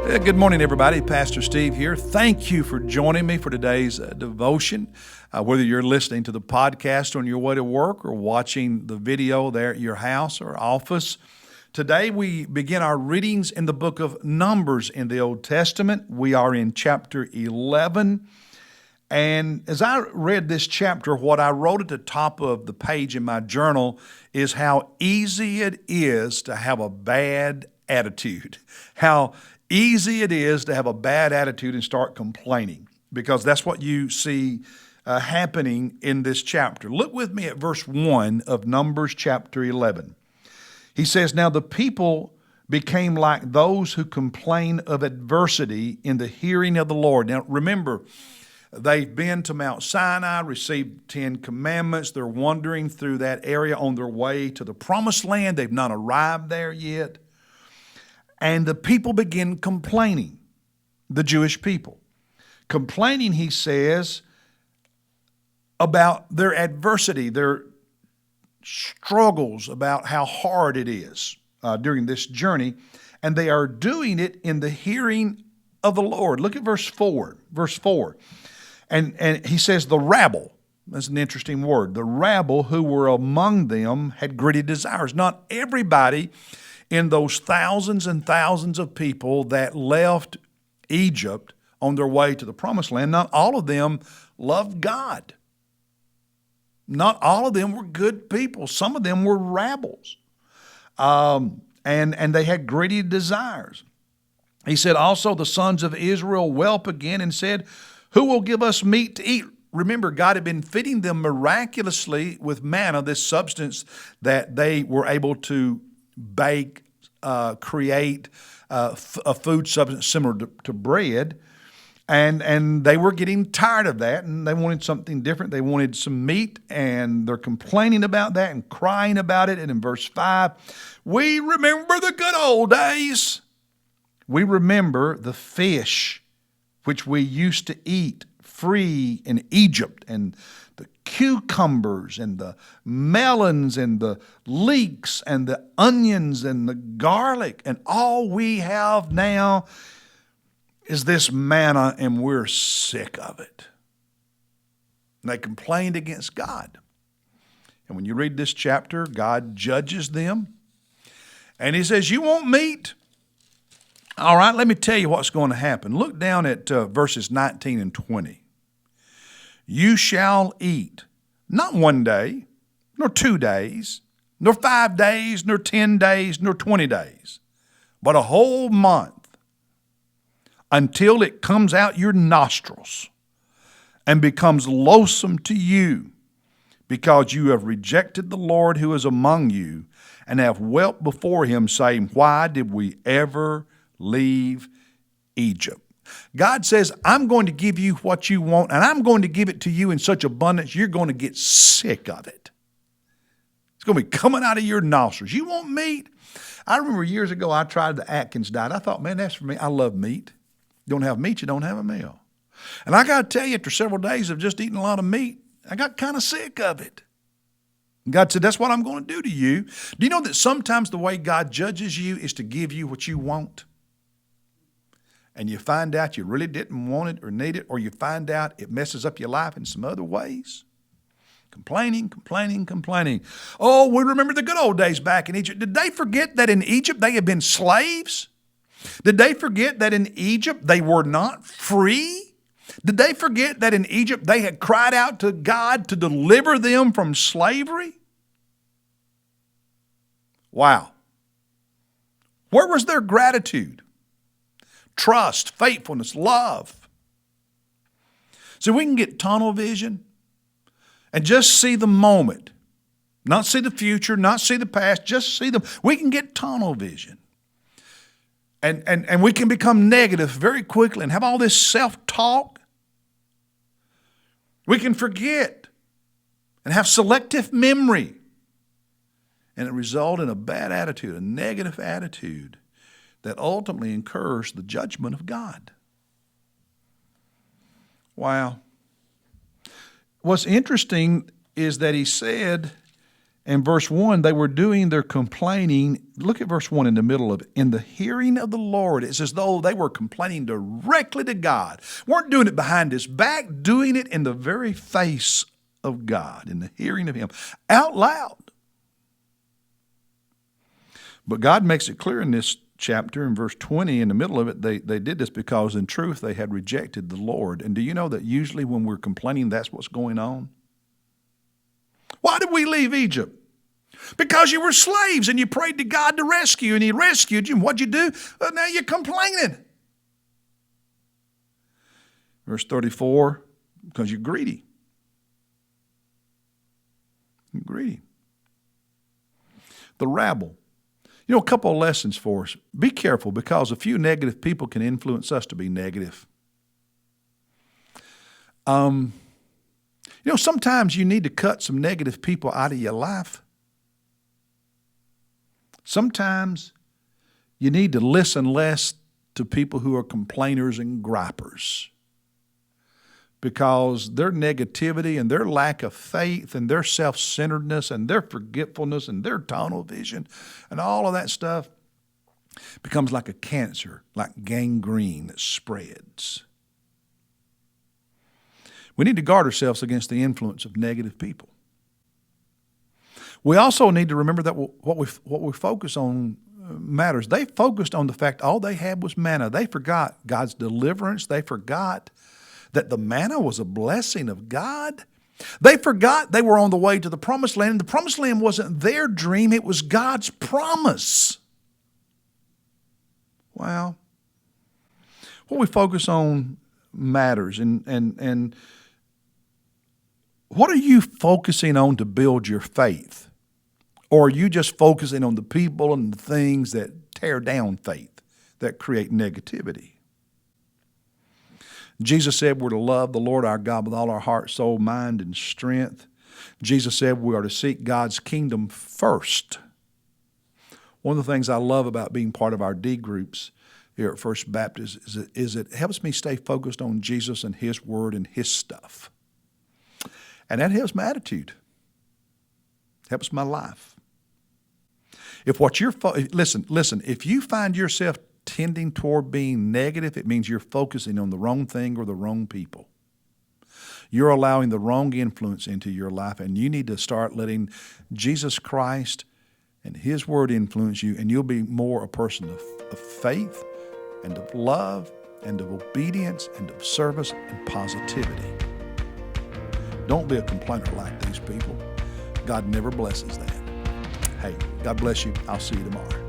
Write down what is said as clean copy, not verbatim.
Good morning, everybody. Pastor Steve here. Thank you for joining me for today's devotion. Whether you're listening to the podcast on your way to work or watching the video there at your house or office, today we begin our readings in the book of Numbers in the Old Testament. We are in chapter 11. And as I read this chapter, what I wrote at the top of the page in my journal is how easy it is to have a bad attitude. How easy it is to have a bad attitude and start complaining, because that's what you see happening in this chapter. Look with me at verse 1 of Numbers chapter 11. He says, "Now the people became like those who complain of adversity in the hearing of the Lord." Now remember, they've been to Mount Sinai, received 10 commandments. They're wandering through that area on their way to the promised land. They've not arrived there yet. And the people begin complaining, the Jewish people. Complaining, he says, about their adversity, their struggles, about how hard it is during this journey. And they are doing it in the hearing of the Lord. Look at verse 4. Verse 4. And he says, the rabble, that's an interesting word, the rabble who were among them had greedy desires. Not everybody in those thousands and thousands of people that left Egypt on their way to the promised land, not all of them loved God. Not all of them were good people. Some of them were rabbles. And they had greedy desires. He said, also the sons of Israel wept again and said, "Who will give us meat to eat?" Remember, God had been feeding them miraculously with manna, this substance that they were able to bake, create a food substance similar to bread. And they were getting tired of that, and they wanted something different. They wanted some meat, and they're complaining about that and crying about it. And in verse 5, we remember the good old days. We remember the fish which we used to eat free in Egypt, and the cucumbers and the melons and the leeks and the onions and the garlic, and all we have now is this manna, and we're sick of it. And they complained against God. And when you read this chapter, God judges them, and he says, you want meat? All right, let me tell you what's going to happen. Look down at verses 19 and 20. You shall eat, not 1 day, nor 2 days, nor 5 days, nor 10 days, nor 20 days, but a whole month, until it comes out your nostrils and becomes loathsome to you, because you have rejected the Lord who is among you, and have wept before him, saying, why did we ever leave Egypt? God says, I'm going to give you what you want, and I'm going to give it to you in such abundance, you're going to get sick of it. It's going to be coming out of your nostrils. You want meat? I remember years ago, I tried the Atkins diet. I thought, man, that's for me. I love meat. You don't have meat, you don't have a meal. And I got to tell you, after several days of just eating a lot of meat, I got kind of sick of it. God said, that's what I'm going to do to you. Do you know that sometimes the way God judges you is to give you what you want? And you find out you really didn't want it or need it, or you find out it messes up your life in some other ways. Complaining, complaining, complaining. Oh, we remember the good old days back in Egypt. Did they forget that in Egypt they had been slaves? Did they forget that in Egypt they were not free? Did they forget that in Egypt they had cried out to God to deliver them from slavery? Wow. Where was their gratitude? Trust, faithfulness, love. So we can get tunnel vision and just see the moment. Not see the future, not see the past, just see them. We can get tunnel vision. And we can become negative very quickly and have all this self-talk. We can forget and have selective memory. And it result in a bad attitude, a negative attitude that ultimately incurs the judgment of God. Wow. What's interesting is that he said, In verse 1, they were doing their complaining. Look at verse 1 in the middle of it. In the hearing of the Lord. It's as though they were complaining directly to God. Weren't doing it behind his back, doing it in the very face of God, in the hearing of him, out loud. But God makes it clear in this chapter, in verse 20, in the middle of it, they did this because in truth they had rejected the Lord. And do you know that usually when we're complaining, that's what's going on? Why did we leave Egypt? Because you were slaves and you prayed to God to rescue, and he rescued you. And what'd you do? Well, now you're complaining. Verse 34, because you're greedy. You're greedy. The rabble. You know, a couple of lessons for us. Be careful, because a few negative people can influence us to be negative. You know, sometimes you need to cut some negative people out of your life. Sometimes you need to listen less to people who are complainers and gripers, because their negativity and their lack of faith and their self-centeredness and their forgetfulness and their tunnel vision and all of that stuff becomes like a cancer, like gangrene that spreads. We need to guard ourselves against the influence of negative people. We also need to remember that what we focus on matters. They focused on the fact all they had was manna. They forgot God's deliverance. They forgot that the manna was a blessing of God. They forgot they were on the way to the promised land. The promised land wasn't their dream. It was God's promise. Wow. What we focus on matters. And what are you focusing on to build your faith? Or are you just focusing on the people and the things that tear down faith, that create negativity? Jesus said we're to love the Lord our God with all our heart, soul, mind, and strength. Jesus said we are to seek God's kingdom first. One of the things I love about being part of our D groups here at First Baptist is it helps me stay focused on Jesus and his word and his stuff. And that helps my attitude. Helps my life. If what you're listen, if you find yourself tending toward being negative, it means you're focusing on the wrong thing or the wrong people. You're allowing the wrong influence into your life, and you need to start letting Jesus Christ and his word influence you, and you'll be more a person of faith and of love and of obedience and of service and positivity. Don't be a complainer like these people. God never blesses that. Hey, God bless you. I'll see you tomorrow.